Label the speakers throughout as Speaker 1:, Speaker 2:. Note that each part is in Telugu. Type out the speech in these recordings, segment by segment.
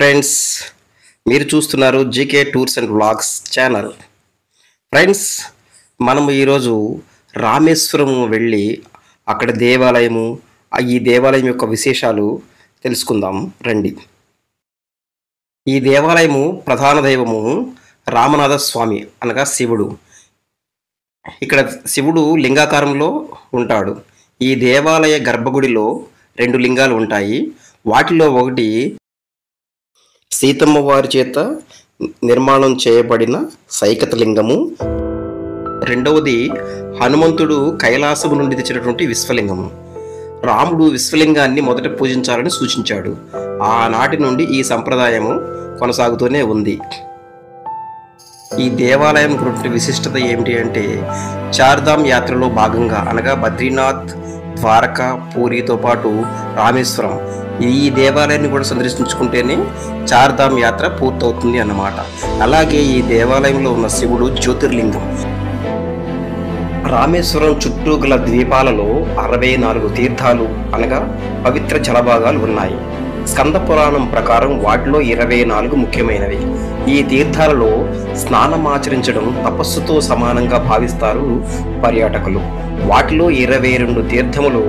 Speaker 1: ఫ్రెండ్స్, మీరు చూస్తున్నారు GK tours and vlogs channel. Friends, మనము ఈరోజు రామేశ్వరం వెళ్ళి అక్కడ దేవాలయము, ఈ దేవాలయం యొక్క విశేషాలు తెలుసుకుందాం రండి. ఈ దేవాలయము ప్రధాన దైవము రామనాథ స్వామి అనగా శివుడు. ఇక్కడ శివుడు లింగాకారంలో ఉంటాడు. ఈ దేవాలయ గర్భగుడిలో 2 లింగాలు ఉంటాయి. వాటిలో ఒకటి సీతమ్మ వారి చేత నిర్మాణం చేయబడిన సైకత లింగము, రెండవది హనుమంతుడు కైలాసము నుండి తెచ్చినటువంటి విశ్వలింగము. రాముడు విశ్వలింగాన్ని మొదట పూజించాలని సూచించాడు. ఆనాటి నుండి ఈ సంప్రదాయము కొనసాగుతూనే ఉంది. ఈ దేవాలయం గురించి విశిష్టత ఏమిటి అంటే, చార్ధామ్ యాత్రలో భాగంగా అనగా బద్రీనాథ్, ద్వారకా, పూరితో పాటు రామేశ్వరం ఈ దేవాలయాన్ని కూడా సందర్శించుకుంటేనే చార్ధామ్ యాత్ర పూర్తవుతుంది అన్నమాట. అలాగే ఈ దేవాలయంలో ఉన్న శివుడు జ్యోతిర్లింగం. రామేశ్వరం చుట్టూ గల ద్వీపాలలో 64 తీర్థాలు అనగా పవిత్ర జలభాగాలు ఉన్నాయి. స్కంద పురాణం ప్రకారం వాటిలో 24 ముఖ్యమైనవి. ఈ తీర్థాలలో స్నానమాచరించడం తపస్సుతో సమానంగా భావిస్తారు పర్యాటకులు. వాటిలో 22 తీర్థములు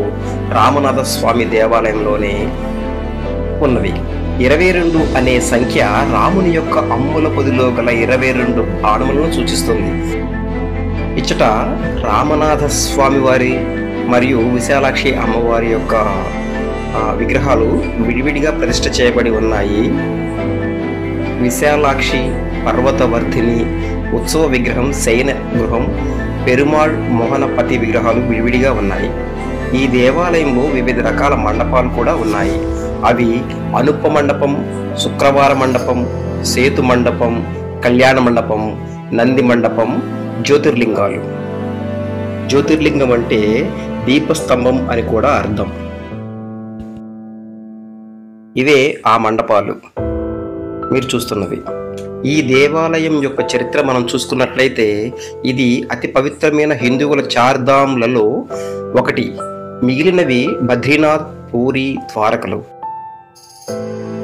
Speaker 1: రామనాథ స్వామి దేవాలయంలోనే ఉన్నవి. 22 అనే సంఖ్య రాముని యొక్క అమ్ముల పొదిలో గల 22 బాణములను సూచిస్తుంది. ఇచ్చట రామనాథ స్వామి వారి మరియు విశాలాక్షి అమ్మవారి యొక్క విగ్రహాలు విడివిడిగా ప్రతిష్ఠ చేయబడి ఉన్నాయి. విశాలాక్షి పర్వతవర్ధిని ఉత్సవ విగ్రహం, శయన గృహం, పెరుమాళ్ మోహనపతి విగ్రహాలు విడివిడిగా ఉన్నాయి. ఈ దేవాలయంలో వివిధ రకాల మండపాలు కూడా ఉన్నాయి. అవి అనుప మండపం, శుక్రవార మండపం, సేతు మండపం, కళ్యాణ మండపం, నంది మండపం, జ్యోతిర్లింగాలు. జ్యోతిర్లింగం అంటే దీపస్తంభం అని కూడా అర్థం. ఇవే ఆ మండపాలు మీరు చూస్తున్నవి. ఈ దేవాలయం యొక్క చరిత్ర మనం చూసుకున్నట్లయితే, ఇది అతి పవిత్రమైన హిందువుల చార్ధామ్లలో ఒకటి. మిగిలినవి బద్రీనాథ్, పూరి, ద్వారకలు.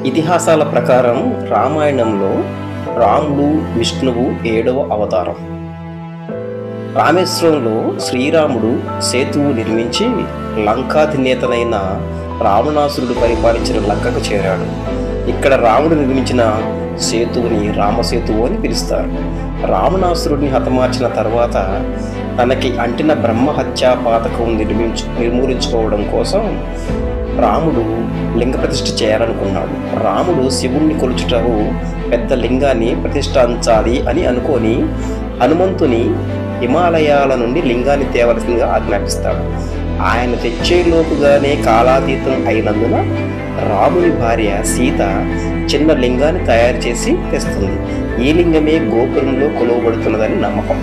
Speaker 1: ఇతిహాసాల ప్రకారం రామాయణంలో రాముడు విష్ణువు 7వ అవతారం. రామేశ్వరంలో శ్రీరాముడు సేతువు నిర్మించి లంకాధినేతనైన రావణాసురుడు పరిపాలించిన లంకకు చేరాడు. ఇక్కడ రాముడు నిర్మించిన సేతువుని రామసేతువు అని పిలుస్తారు. రావణాసురుడిని హతమార్చిన తర్వాత తనకి అంటిన బ్రహ్మహత్యా పాతకం నిర్మూలించుకోవడం కోసం రాముడు లింగ ప్రతిష్ఠ చేయాలనుకున్నాడు. రాముడు శివుణ్ణి కొలుచుటకు పెద్ద లింగాన్ని ప్రతిష్ఠించాలి అని అనుకొని హనుమంతుని హిమాలయాల నుండి లింగాన్ని తేవలసిందిగా ఆజ్ఞాపిస్తాడు. ఆయన తెచ్చేలోపుగానే కాలాతీతం అయినందున రాముని భార్య సీత చిన్న లింగాన్ని తయారు చేసి తెస్తుంది. ఈ లింగమే గోపురంలో కొలువబడుతున్నదని నమ్మకం.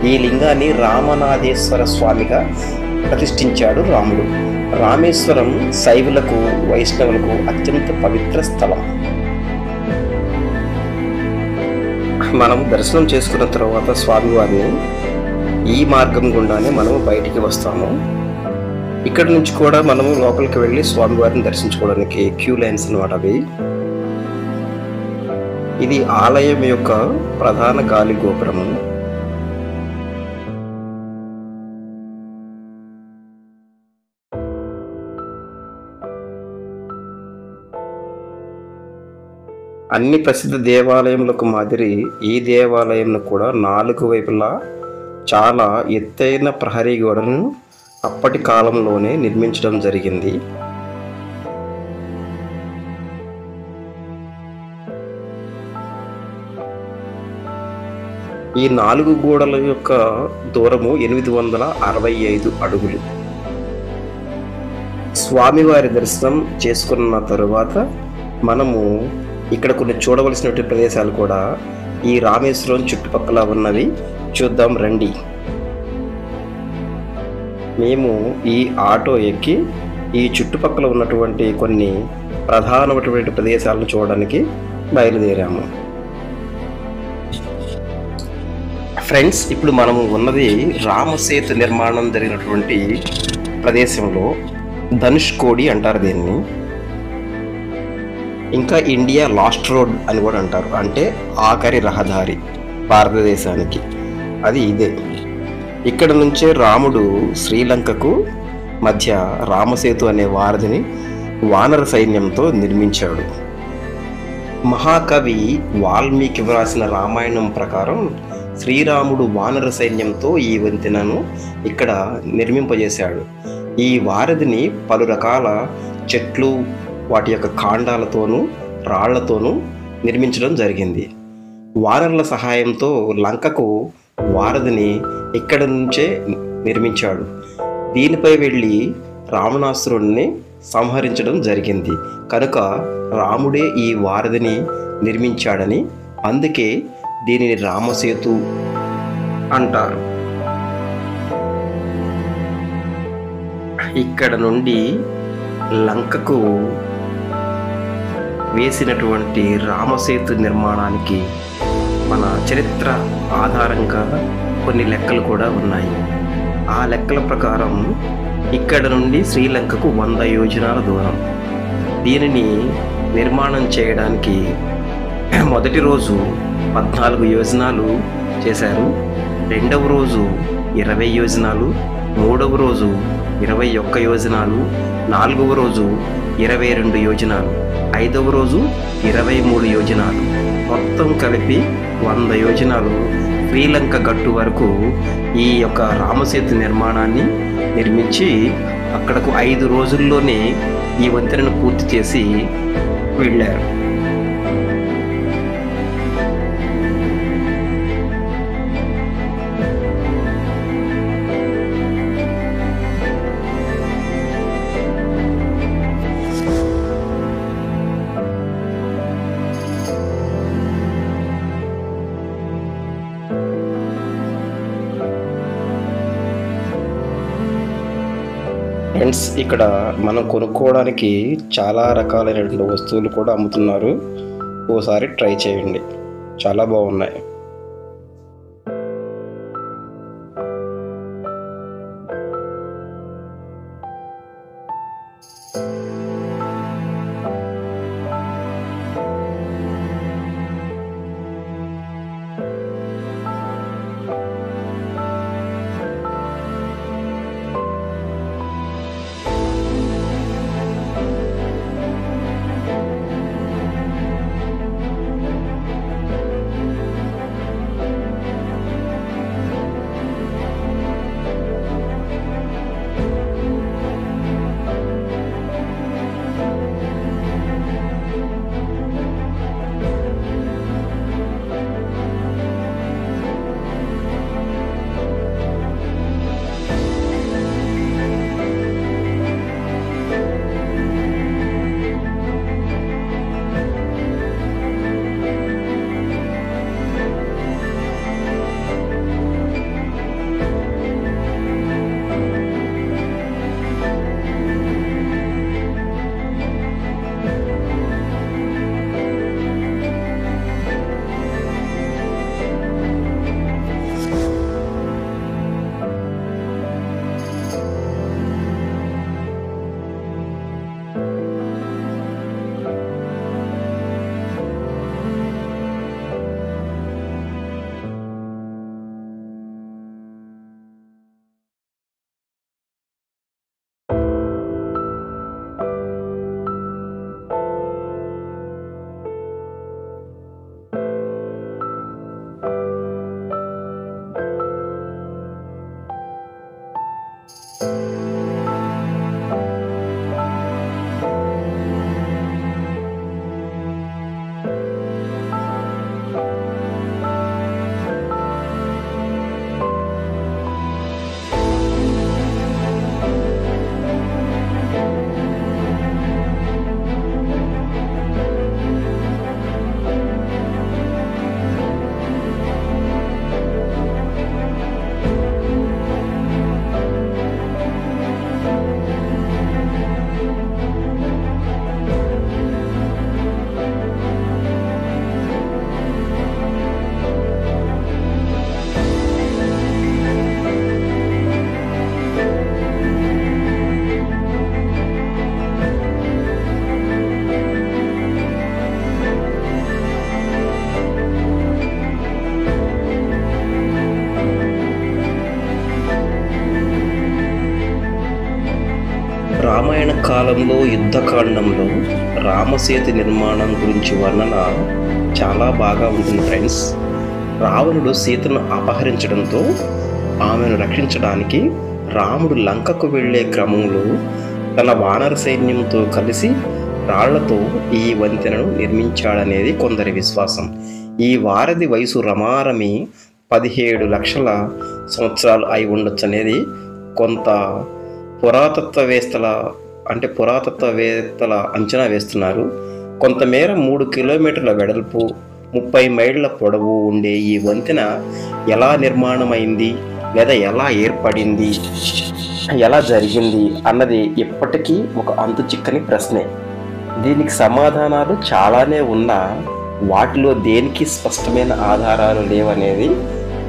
Speaker 1: ఈ లింగాన్ని రామనాథేశ్వర స్వామిగా ప్రతిష్ఠించాడు రాముడు. రామేశ్వరం శైవులకు, వైష్ణవులకు అత్యంత పవిత్ర స్థలం. మనం దర్శనం చేసుకున్న తర్వాత స్వామివారిని ఈ మార్గం గుండానే మనం బయటికి వస్తాము. ఇక్కడ నుంచి కూడా మనము లోపలికి వెళ్ళి స్వామివారిని దర్శించుకోవడానికి క్యూ లైన్స్ అన్నమాట అవి. ఇది ఆలయం యొక్క ప్రధాన గాలి గోపురము. అన్ని ప్రసిద్ధ దేవాలయములకు మాదిరి ఈ దేవాలయంలో కూడా 4 వైపులా చాలా ఎత్తైన ప్రహరీ గోడను అప్పటి కాలంలోనే నిర్మించడం జరిగింది. ఈ 4 గోడల యొక్క దూరము 865 అడుగులు. స్వామివారి దర్శనం చేసుకున్న తరువాత మనము ఇక్కడ కొన్ని చూడవలసినటువంటి ప్రదేశాలు కూడా ఈ రామేశ్వరం చుట్టుపక్కల ఉన్నవి చూద్దాం రండి. మేము ఈ ఆటో ఎక్కి ఈ చుట్టుపక్కల ఉన్నటువంటి కొన్ని ప్రధానమైనటువంటి ప్రదేశాలను చూడడానికి బయలుదేరాము. ఫ్రెండ్స్, ఇప్పుడు మనము ఉన్నది రామసేతు నిర్మాణం జరిగినటువంటి ప్రదేశంలో ధనుష్కోడి అంటారు దీన్ని. ఇంకా ఇండియా లాస్ట్ రోడ్ అని కూడా అంటారు, అంటే ఆఖరి రహదారి భారతదేశానికి, అది ఇదే. ఇక్కడ నుంచే రాముడు శ్రీలంకకు మధ్య రామసేతు అనే వారధిని వానర సైన్యంతో నిర్మించాడు. మహాకవి వాల్మీకి వ్రాసిన రామాయణం ప్రకారం శ్రీరాముడు వానర సైన్యంతో ఈ వంతెనను ఇక్కడ నిర్మింపజేశాడు. ఈ వారధిని పలు రకాల చెట్లు, వాటి యొక్క కాండాలతోనూ రాళ్లతోనూ నిర్మించడం జరిగింది. వానరుల సహాయంతో లంకకు వారధిని ఇక్కడ నుంచే నిర్మించాడు. దీనిపై వెళ్ళి రావణాసురుణ్ణి సంహరించడం జరిగింది. కనుక రాముడే ఈ వారధిని నిర్మించాడని, అందుకే దీనిని రామసేతు అంటారు. ఇక్కడ నుండి లంకకు వేసినటువంటి రామసేతు నిర్మాణానికి మన చరిత్ర ఆధారంగా కొన్ని లెక్కలు కూడా ఉన్నాయి. ఆ లెక్కల ప్రకారం ఇక్కడ నుండి శ్రీలంకకు 100 యోజనాల దూరం. దీనిని నిర్మాణం చేయడానికి మొదటి రోజు 14 యోజనాలు చేశారు, రెండవ రోజు 20 యోజనాలు, మూడవ రోజు 21 యోజనాలు, నాలుగవ రోజు 22 యోజనాలు, ఐదవ రోజు 23 యోజనాలు, మొత్తం కలిపి 100 యోజనాలు శ్రీలంక గట్టు వరకు ఈ యొక్క రామసేతు నిర్మాణాన్ని నిర్మించి అక్కడకు 5 రోజుల్లోనే ఈ వంతెనను పూర్తి చేసి వెళ్ళారు. ఫ్రెండ్స్, ఇక్కడ మనం కొనుక్కోవడానికి చాలా రకాలైనటువంటి వస్తువులు కూడా అమ్ముతున్నారు. ఓసారి ట్రై చేయండి, చాలా బాగున్నాయి. రామాయణ కాలంలో యుద్ధకాండంలో రామసేతు నిర్మాణం గురించి వర్ణన చాలా బాగా ఉంటుంది ఫ్రెండ్స్. రావణుడు సీతను అపహరించడంతో ఆమెను రక్షించడానికి రాముడు లంకకు వెళ్ళే క్రమంలో తన వానర సైన్యంతో కలిసి రాళ్లతో ఈ వంతెనను నిర్మించాడనేది కొందరి విశ్వాసం. ఈ వారధి వయసు రమారమి 17 లక్షల సంవత్సరాలు అయి ఉండొచ్చు అనేది కొంత పురాతత్వవేత్తల అంచనా వేస్తున్నారు. కొంతమేర 3 కిలోమీటర్ల వెడల్పు 30 మైళ్ళ పొడవు ఉండే ఈ వంతెన ఎలా నిర్మాణమైంది లేదా ఎలా ఏర్పడింది, ఎలా జరిగింది అన్నది ఇప్పటికీ ఒక అంతు చిక్కని ప్రశ్నే. దీనికి సమాధానాలు చాలానే ఉన్నా వాటిలో దేనికి స్పష్టమైన ఆధారాలు లేవనేది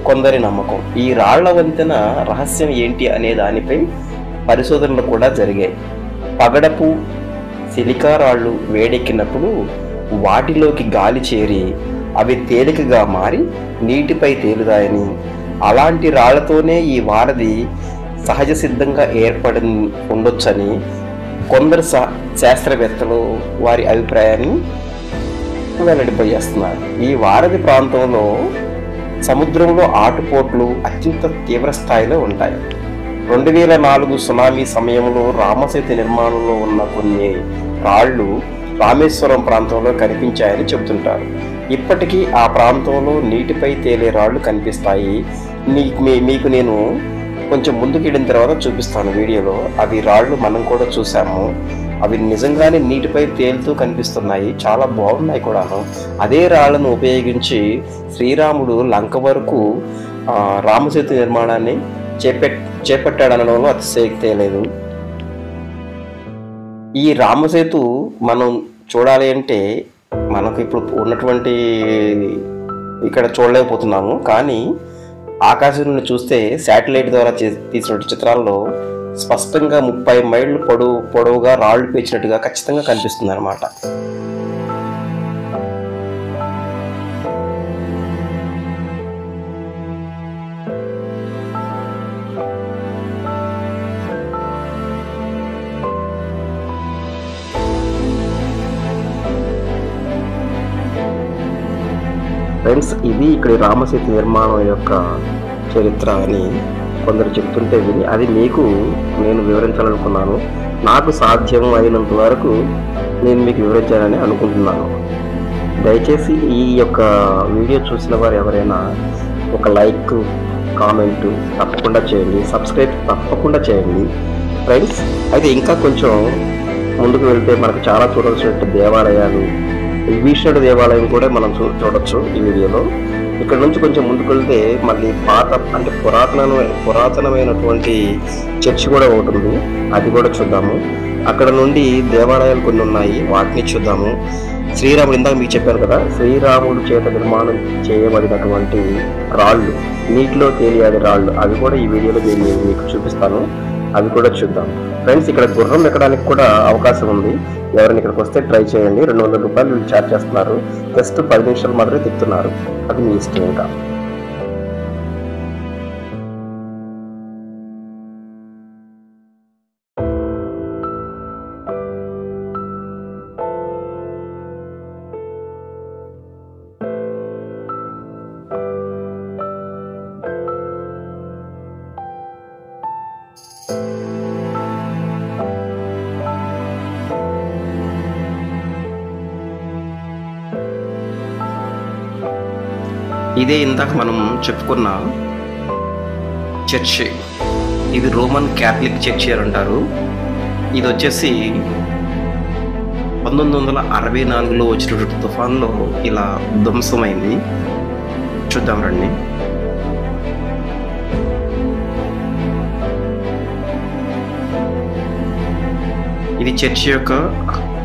Speaker 1: కొందరి నమ్మకం. ఈ రాళ్ల వంతెన రహస్యం ఏంటి అనే దానిపై పరిశోధనలు కూడా జరిగాయి. పగడపు సిలికా రాళ్ళు వేడెక్కినప్పుడు వాటిలోకి గాలి చేరి అవి తేలికగా మారి నీటిపై తేలుతాయని, అలాంటి రాళ్లతోనే ఈ వారధి సహజ సిద్ధంగా ఏర్పడి ఉండొచ్చని కొందరు శాస్త్రవేత్తలు వారి అభిప్రాయాన్ని వెల్లడిపోయేస్తున్నారు. ఈ వారధి ప్రాంతంలో సముద్రంలో ఆటుపోట్లు అత్యంత తీవ్ర స్థాయిలో ఉంటాయి. 2004 సునామీ సమయంలో రామసేతు నిర్మాణంలో ఉన్న కొన్ని రాళ్లు రామేశ్వరం ప్రాంతంలో కనిపించాయని చెబుతుంటారు. ఇప్పటికీ ఆ ప్రాంతంలో నీటిపై తేలే రాళ్లు కనిపిస్తాయి. మీకు నేను కొంచెం ముందుకు వెళ్ళిన తర్వాత చూపిస్తాను వీడియోలో. అవి రాళ్ళు మనం కూడా చూసాము. అవి నిజంగానే నీటిపై తేలుతూ కనిపిస్తున్నాయి, చాలా బాగున్నాయి కూడాను. అదే రాళ్లను ఉపయోగించి శ్రీరాముడు లంక వరకు రామసేతు నిర్మాణాన్ని చేపట్టాడనడంలో అతిశయోక్తి లేదు. ఈ రామసేతు మనం చూడాలి అంటే మనకు ఇప్పుడు ఉన్నటువంటి ఇక్కడ చూడలేకపోతున్నాము, కానీ ఆకాశం నుండి చూస్తే శాటిలైట్ ద్వారా తీసిన చిత్రాల్లో స్పష్టంగా 30 మైళ్ళు పొడవుగా రాళ్లు పేర్చినట్టుగా ఖచ్చితంగా కనిపిస్తుంది అన్నమాట. ఫ్రెండ్స్, ఇది ఇక్కడ రామసేతు నిర్మాణం యొక్క చరిత్ర అని కొందరు చెప్తుంటే విని అది మీకు నేను వివరించాలనుకున్నాను. నాకు సాధ్యం అయినంత వరకు నేను మీకు వివరించాలని అనుకుంటున్నాను. దయచేసి ఈ యొక్క వీడియో చూసిన వారు ఎవరైనా ఒక లైక్, కామెంటు తప్పకుండా చేయండి, సబ్స్క్రైబ్ తప్పకుండా చేయండి ఫ్రెండ్స్. అయితే ఇంకా కొంచెం ముందుకు వెళ్తే మనకు చాలా చూడాల్సిన దేవాలయాలు, విభీషణుడు దేవాలయం కూడా మనం చూడొచ్చు ఈ వీడియోలో. ఇక్కడ నుంచి కొంచెం ముందుకు వెళ్తే మళ్ళీ పురాతనమైనటువంటి చర్చి కూడా ఒకటి ఉంది, అది కూడా చూద్దాము. అక్కడ నుండి దేవాలయాలు కొన్ని ఉన్నాయి, వాటిని చూద్దాము. శ్రీరాముడు, ఇందాక మీకు చెప్పాను కదా, శ్రీరాముడు చేత నిర్మాణం చేయబడినటువంటి రాళ్ళు, నీటిలో తేలియాడే రాళ్ళు, అవి కూడా ఈ వీడియోలో మీకు చూపిస్తాను, అవి కూడా చూద్దాం ఫ్రెండ్స్. ఇక్కడ గుర్రం ఎక్కడానికి కూడా అవకాశం ఉంది. ఎవరైనా ఇక్కడికి వస్తే ట్రై చేయండి. 200 రూపాయలు వీళ్ళు ఛార్జ్ చేస్తున్నారు. జస్ట్ 10 నిమిషాలు మాత్రమే తిప్పుతున్నారు, అది మీ ఇష్టం. ఇంకా ఇదే ఇందాక మనం చెప్పుకున్న చర్చి, ఇది రోమన్ క్యాథలిక్ చర్చి అని అంటారు. ఇది వచ్చేసి 1964లో వచ్చినటువంటి తుఫాన్లో ఇలా ధ్వంసమైంది. చూద్దాం రండి. ఇది చర్చి యొక్క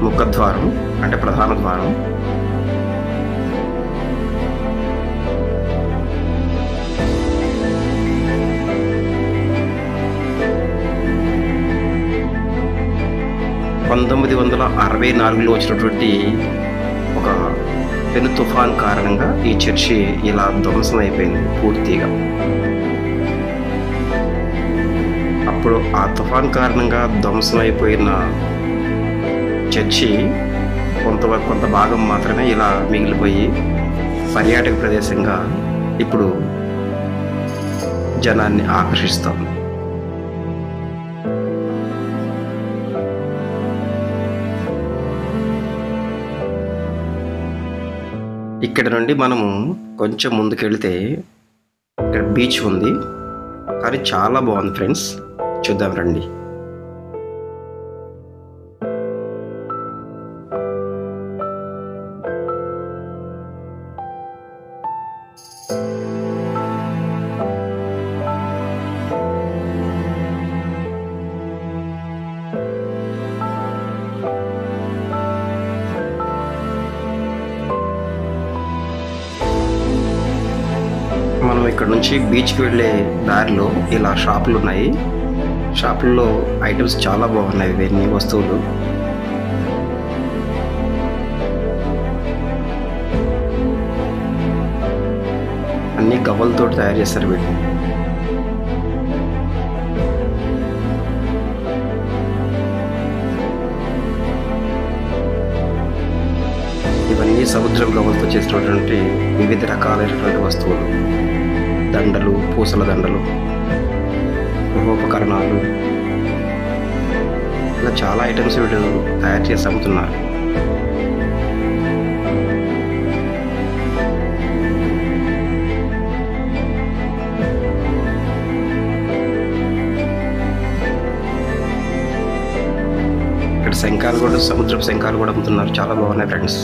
Speaker 1: ముఖద్వారం, అంటే ప్రధాన ద్వారం. పంతొమ్మిది 1964లో వచ్చినటువంటి ఒక పెను తుఫాన్ కారణంగా ఈ చర్చి ఇలా ధ్వంసం అయిపోయింది పూర్తిగా. ఇప్పుడు ఆ తుఫాన్ కారణంగా ధ్వంసం అయిపోయిన చర్చి కొంత భాగం మాత్రమే ఇలా మిగిలిపోయి పర్యాటక ప్రదేశంగా ఇప్పుడు జనాన్ని ఆకర్షిస్తాం. ఇక్కడ నుండి మనము కొంచెం ముందుకెళ్తే ఇక్కడ బీచ్ ఉంది, కానీ చాలా బాగుంది ఫ్రెండ్స్. చూద్దాం రండి. మనం ఇక్కడ నుంచి బీచ్కి వెళ్ళే దారిలో ఇలా షాపులు ఉన్నాయి. షాపుల్లో ఐటమ్స్ చాలా బాగున్నాయి. ఇవన్నీ వస్తువులు అన్ని గవ్వలతో తయారు చేస్తారు వీటిని. ఇవన్నీ సముద్రం గవ్వలతో చేసినటువంటి వివిధ రకాలైనటువంటి వస్తువులు, దండలు, పూసల దండలు, గృహోపకరణాలు, ఇలా చాలా ఐటమ్స్ వీళ్ళు తయారు చేసి అమ్ముతున్నారు. ఇక్కడ శంఖాలు కూడా, సముద్రపు శంఖాలు కూడా అమ్ముతున్నారు. చాలా బాగున్నాయి ఫ్రెండ్స్.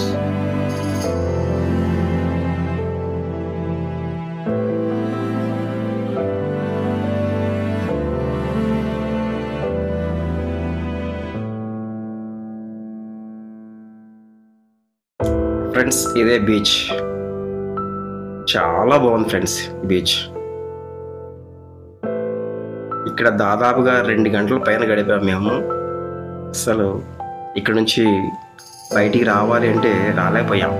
Speaker 1: ఫ్రెండ్స్ ఇదే బీచ్, చాలా బాగుంది ఫ్రెండ్స్ బీచ్. ఇక్కడ దాదాపుగా 2 గంటల పైన గడిపాము మేము. అసలు ఇక్కడ నుంచి బయటికి రావాలి అంటే రాలేకపోయాం,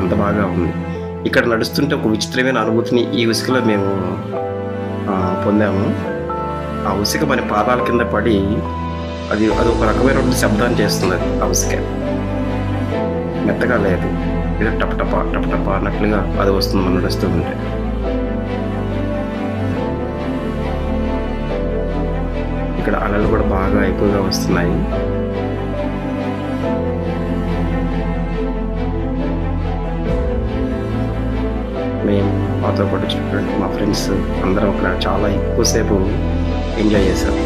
Speaker 1: అంత బాగా ఉంది. ఇక్కడ నడుస్తుంటే ఒక విచిత్రమైన అనుభూతిని ఈ ఉసుకలో మేము పొందాము. ఆ ఉసుక మన పాదాల కింద పడి అది ఒక రకమైనటువంటి శబ్దాన్ని చేస్తుంది. అది ఆ ఉసుక మెత్తగా లేదు, ఏదో టపటపా టపటపా అన్నట్లుగా అది వస్తుంది మనం నడుస్తూ ఉంటే. ఇక్కడ అలలు కూడా బాగా ఎక్కువగా వస్తున్నాయి. మేము మాతో పాటు చూడండి, మా ఫ్రెండ్స్ అందరం అక్కడ చాలా ఎక్కువసేపు ఎంజాయ్ చేశాం.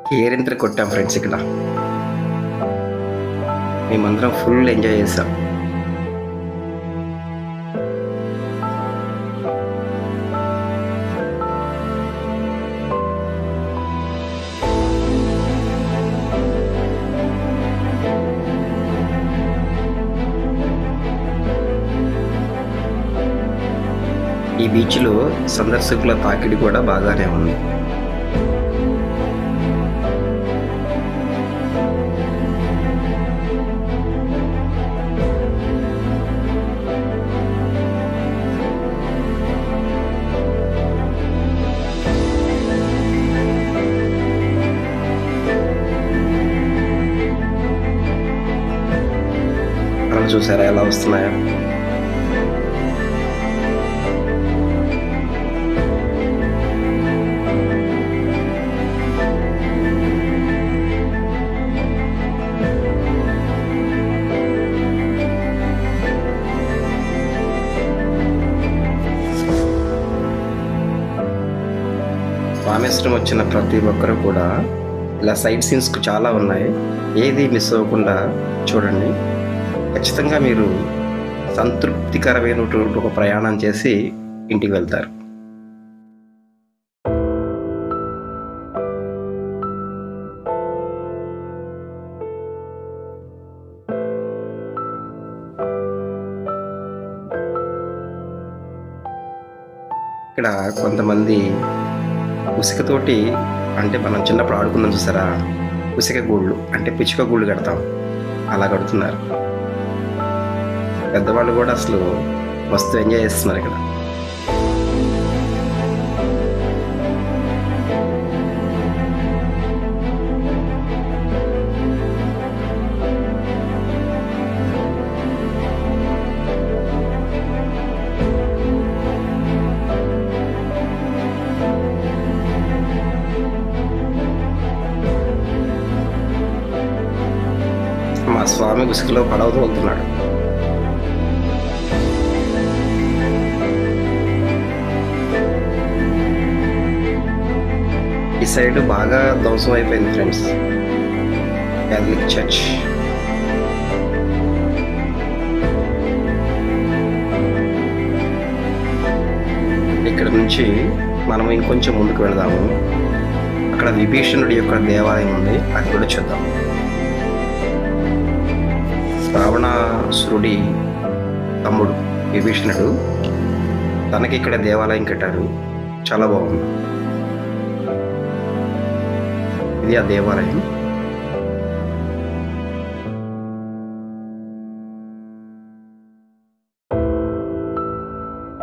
Speaker 1: కేరింతలు కొట్టాం ఫ్రెండ్స్. ఇక్కడ మేమందరం ఫుల్ ఎంజాయ్ చేసాం. ఈ బీచ్లో సందర్శకుల తాకిడి కూడా బాగానే ఉంది. చూసారా ఎలా వస్తున్నాయో. రామేశ్వరం వచ్చిన ప్రతి ఒక్కరు కూడా ఇలా సైట్ సీన్స్కు చాలా ఉన్నాయి, ఏది మిస్ అవ్వకుండా చూడండి. ఖచ్చితంగా మీరు సంతృప్తికరమైనటువంటి ఒక ప్రయాణం చేసి ఇంటికి వెళ్తారు. ఇక్కడ కొంతమంది ఉసికతోటి, అంటే మనం చిన్నప్పుడు ఆడుకున్నాం చూసారా, ఉసిక గూళ్ళు అంటే పిచ్చుక గూళ్ళు కడతాం, అలా కడుతున్నారు. పెద్దవాళ్ళు కూడా అసలు మస్తు ఎంజాయ్ చేస్తున్నారు ఇక్కడ. మా స్వామి ఉసుకలో పడవ తోలుతున్నాడు. ఈ సైడ్ బాగా ధ్వంసం అయిపోయింది ఫ్రెండ్స్, క్యాథలిక్ చర్చ్. ఇక్కడ నుంచి మనం ఇంకొంచెం ముందుకు వెళదాము. అక్కడ విభీషణుడి యొక్క దేవాలయం ఉంది, అది కూడా చూద్దాం. రావణాసురుడి తమ్ముడు విభీషణుడు తనకి ఇక్కడ దేవాలయం కట్టారు, చాలా బాగుంది. ఇది ఆ దేవాలయం.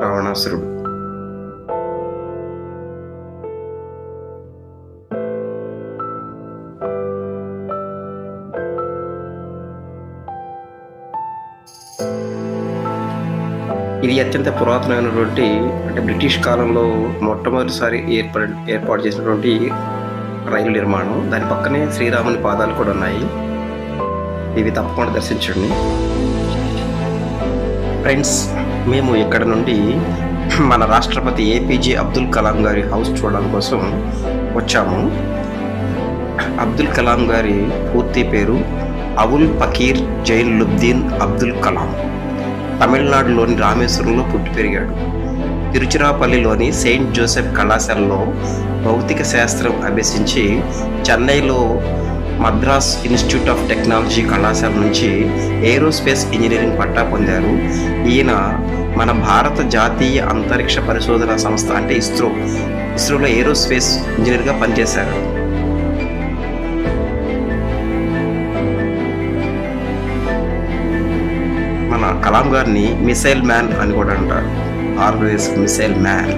Speaker 1: రావణాసురుడు ఇది అత్యంత పురాతనమైనటువంటి, అంటే బ్రిటిష్ కాలంలో మొట్టమొదటిసారి ఏర్పాటు చేసినటువంటి రైలు నిర్మాణం. దాని పక్కనే శ్రీరాముని పాదాలు కూడా ఉన్నాయి, ఇవి తప్పకుండా దర్శించండి ఫ్రెండ్స్. మేము ఇక్కడ నుండి మన రాష్ట్రపతి ఏపీజే అబ్దుల్ కలాం గారి హౌస్ చూడడం కోసం వచ్చాము. అబ్దుల్ కలాం గారి పూర్తి పేరు అవుల్ పకీర్ జైనులుబ్దీన్ అబ్దుల్ కలాం. తమిళనాడులోని రామేశ్వరంలో పుట్టి పెరిగాడు. తిరుచిరాపల్లిలోని సెయింట్ జోసెఫ్ కళాశాలలో భౌతిక శాస్త్రం అభ్యసించి చెన్నైలో మద్రాస్ ఇన్స్టిట్యూట్ ఆఫ్ టెక్నాలజీ కళాశాల నుంచి ఏరోస్పేస్ ఇంజనీరింగ్ పట్టా పొందారు. ఈయన మన భారత జాతీయ అంతరిక్ష పరిశోధన సంస్థ అంటే ఇస్రోలో ఏరోస్పేస్ ఇంజనీర్గా పనిచేశారు. మన కలాం గారిని మిసైల్ మ్యాన్ అని కూడా అంటారు, ఆల్వేస్ మిసైల్ మ్యాన్.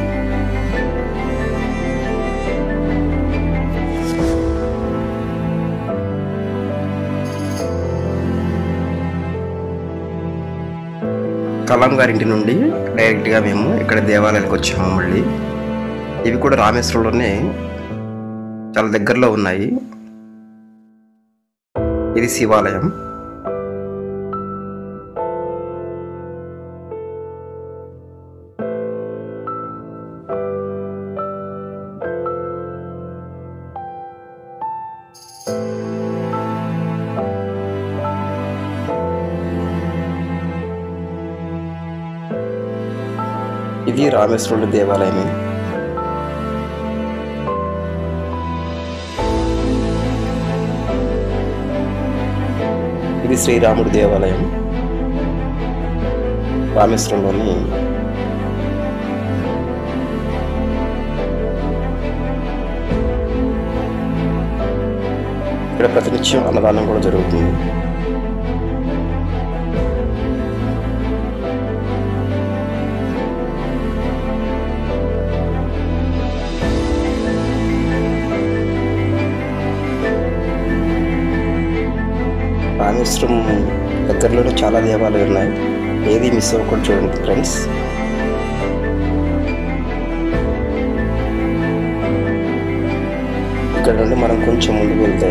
Speaker 1: కలాం గారి ఇంటి నుండి డైరెక్ట్గా మేము ఇక్కడ దేవాలయాలకు వచ్చాము. మళ్ళీ ఇవి కూడా రామేశ్వరంలోనే చాలా దగ్గరలో ఉన్నాయి. ఇది శివాలయం. ఇది రామేశ్వరుడి దేవాలయమే. ఇది శ్రీరాముడి దేవాలయం రామేశ్వరంలోని. ఇక్కడ ప్రతినిత్యం అన్నదానం కూడా జరుగుతుంది. రామేశ్వరం దగ్గరలోనే చాలా దేవాలయాలు ఉన్నాయి, ఏది మిస్ అవ్వకుండా చూడండి ఫ్రెండ్స్. ఇక్కడ నుండి మనం కొంచెం ముందుకు వెళ్తే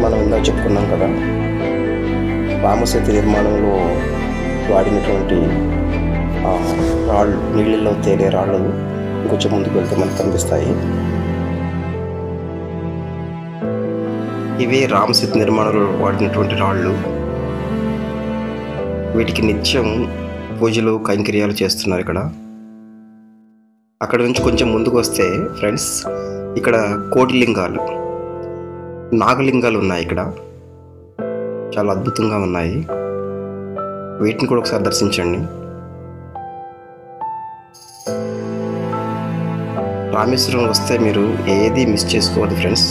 Speaker 1: మనం ఇందాక చెప్పుకున్నాం కదా, రామసేతు నిర్మాణంలో వాడినటువంటి రాళ్ళు, నీళ్ళల్లో తేలే రాళ్ళు, కొంచెం ముందుకు వెళ్తే మనకు కనిపిస్తాయి. ఇవి రామ్ సేతు నిర్మాణంలో వాడినటువంటి రాళ్ళు. వీటికి నిత్యం పూజలు కైంకర్యాలు చేస్తున్నారు ఇక్కడ. అక్కడ నుంచి కొంచెం ముందుకు వస్తే ఫ్రెండ్స్, ఇక్కడ కోటిలింగాలు, నాగలింగాలు ఉన్నాయి. ఇక్కడ చాలా అద్భుతంగా ఉన్నాయి. వీటిని కూడా ఒకసారి దర్శించండి. రామేశ్వరం వస్తే మీరు ఏది మిస్ చేసుకోవద్దు ఫ్రెండ్స్.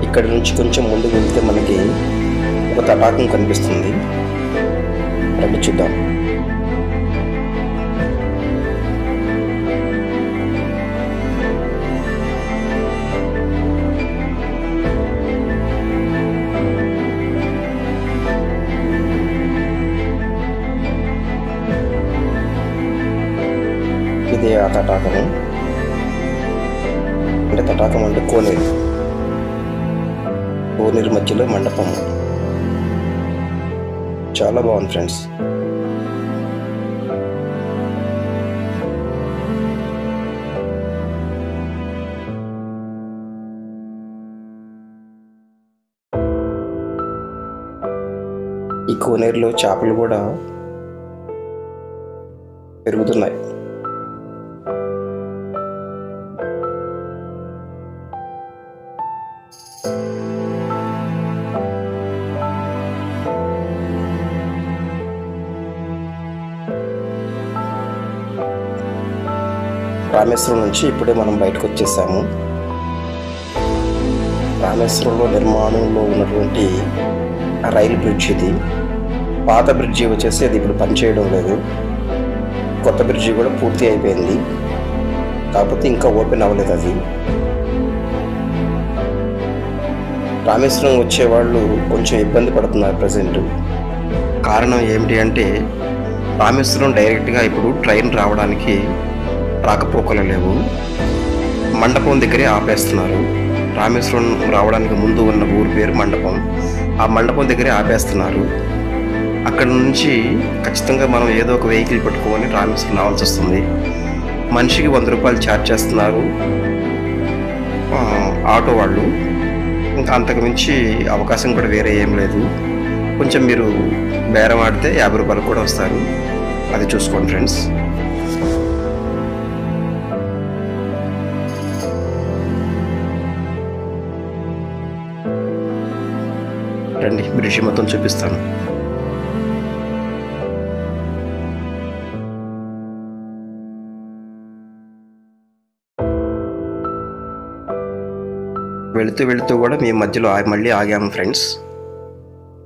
Speaker 1: ఇక్కడ నుంచి కొంచెం ముందుకు వెళ్తే మనకి ఒక తటాకం కనిపిస్తుంది. రండి చూద్దాం. ఇదే ఆ తటాకము. అంటే తటాకం అంటే కోనేరు. కోనేరు మధ్యలో మండపము. చాలా బాగుంది ఫ్రెండ్స్. ఈ కోనేరులో చేపలు కూడా పెరుగుతున్నాయి. రామేశ్వరం నుంచి ఇప్పుడే మనం బయటకు వచ్చేసాము. రామేశ్వరంలో నిర్మాణంలో ఉన్నటువంటి రైలు బ్రిడ్జ్ ఇది. పాత బ్రిడ్జి వచ్చేసి అది ఇప్పుడు పనిచేయడం లేదు. కొత్త బ్రిడ్జి కూడా పూర్తి అయిపోయింది, కాకపోతే ఇంకా ఓపెన్ అవ్వలేదు అది. రామేశ్వరం వచ్చేవాళ్ళు కొంచెం ఇబ్బంది పడుతున్నారు ప్రజెంట్. కారణం ఏమిటి అంటే, రామేశ్వరం డైరెక్ట్గా ఇప్పుడు ట్రైన్ రావడానికి రాకపోకలు లేవు. మండపం దగ్గరే ఆపేస్తున్నారు. రామేశ్వరం రావడానికి ముందు ఉన్న ఊరి పేరు మండపం. ఆ మండపం దగ్గరే ఆపేస్తున్నారు. అక్కడ నుంచి ఖచ్చితంగా మనం ఏదో ఒక వెహికల్ పట్టుకొని రామేశ్వరం రావాల్సి వస్తుంది. మనిషికి 100 రూపాయలు ఛార్జ్ చేస్తున్నారు ఆటో వాళ్ళు. ఇంకా అంతకు మించి అవకాశం కూడా వేరే ఏం లేదు. కొంచెం మీరు బేరం ఆడితే 50 రూపాయలు కూడా వస్తారు. అది చూసుకోండి ఫ్రెండ్స్. రండి, బ్రిడ్జి మొత్తం చూపిస్తాను. వెళుతూ వెళుతూ కూడా మేము మధ్యలో మళ్ళీ ఆగాము ఫ్రెండ్స్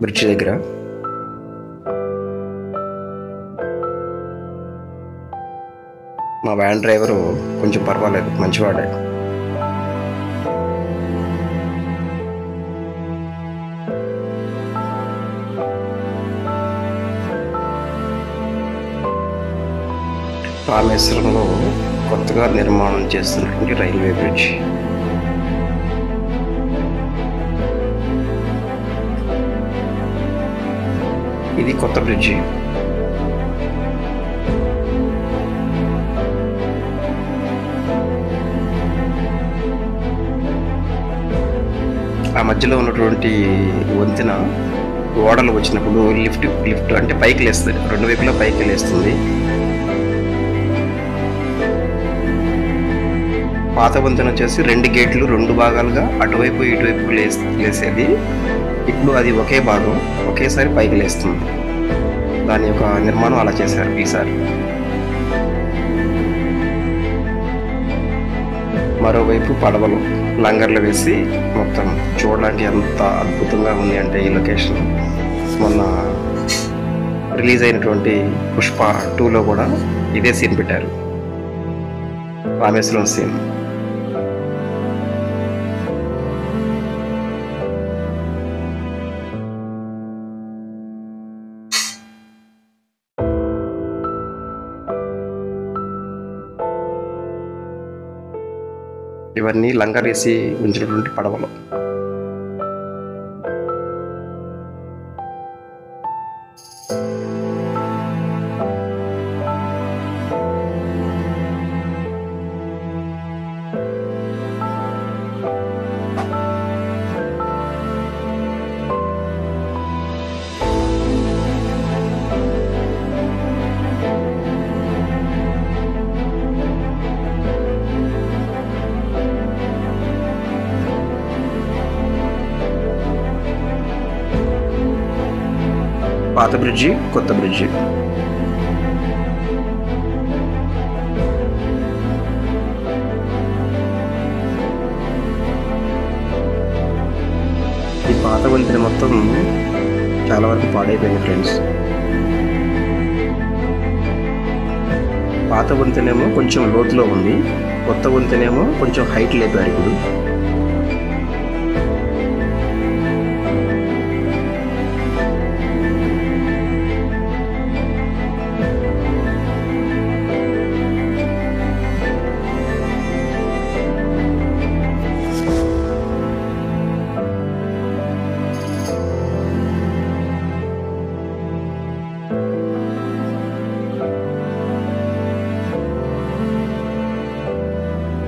Speaker 1: బ్రిడ్జి దగ్గర. మా వ్యాన్ డ్రైవరు కొంచెం పర్వాలేదు, మంచివాడే. రామేశ్వరంలో కొత్తగా నిర్మాణం చేస్తున్నటువంటి రైల్వే బ్రిడ్జ్. ఇది కొత్త బ్రిడ్జి. ఆ మధ్యలో ఉన్నటువంటి వంతెన ఓడలు వచ్చినప్పుడు లిఫ్ట్ అంటే పైకి లేస్తుంది, 2 వైపులా పైకి లేస్తుంది. పాత వంతెన వచ్చేసి 2 గేట్లు 2 భాగాలుగా అటువైపు ఇటువైపు లేసేది. ఇప్పుడు అది ఒకే భాగం ఒకేసారి పైకి లేస్తుంది. దాని యొక్క నిర్మాణం అలా చేశారు ఈసారి. మరోవైపు పడవలు లంగర్లు వేసి మొత్తం చూడడానికి ఎంత అద్భుతంగా ఉంది అంటే ఈ లొకేషన్. మొన్న రిలీజ్ అయినటువంటి పుష్ప 2లో కూడా ఇదే సీన్ పెట్టారు, రామేశ్వరం సీన్. ఇవన్నీ లంగరేసి ఉంచినటువంటి పడవలు. పాత బ్రిడ్జి, కొత్త బ్రిడ్జి. ఈ పాత వంతెన మొత్తం చాలా వరకు పాడైపోయింది ఫ్రెండ్స్. పాత వంతెనేమో కొంచెం లోతులో ఉంది, కొత్త వంతెనేమో కొంచెం హైట్ లేపారు ఇప్పుడు.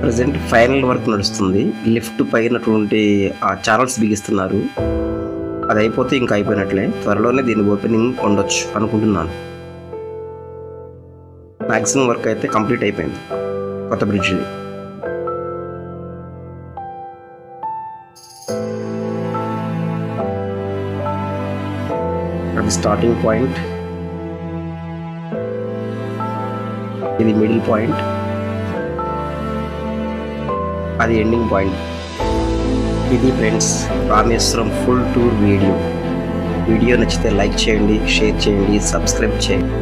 Speaker 1: ప్రజెంట్ ఫైనల్ వర్క్ నడుస్తుంది. లిఫ్ట్ పైనటువంటి ఆ ఛానల్స్ బిగిస్తున్నారు. అది అయిపోతే ఇంకా అయిపోయినట్లే. త్వరలోనే దీని ఓపెనింగ్ ఉండొచ్చు అనుకుంటున్నాను. మ్యాక్సిమం వర్క్ అయితే కంప్లీట్ అయిపోయింది కొత్త బ్రిడ్జ్ది. అది స్టార్టింగ్ పాయింట్, ఇది మిడిల్ పాయింట్, అది ఎండింగ్ పాయింట్. ఇది friends Rameswaram full tour video. Video నచ్చితే లైక్ చేయండి, షేర్ చేయండి, సబ్స్క్రైబ్ చేయండి.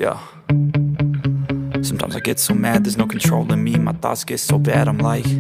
Speaker 2: Yeah. Sometimes I get so mad, there's no control in me. My thoughts get so bad, I'm like,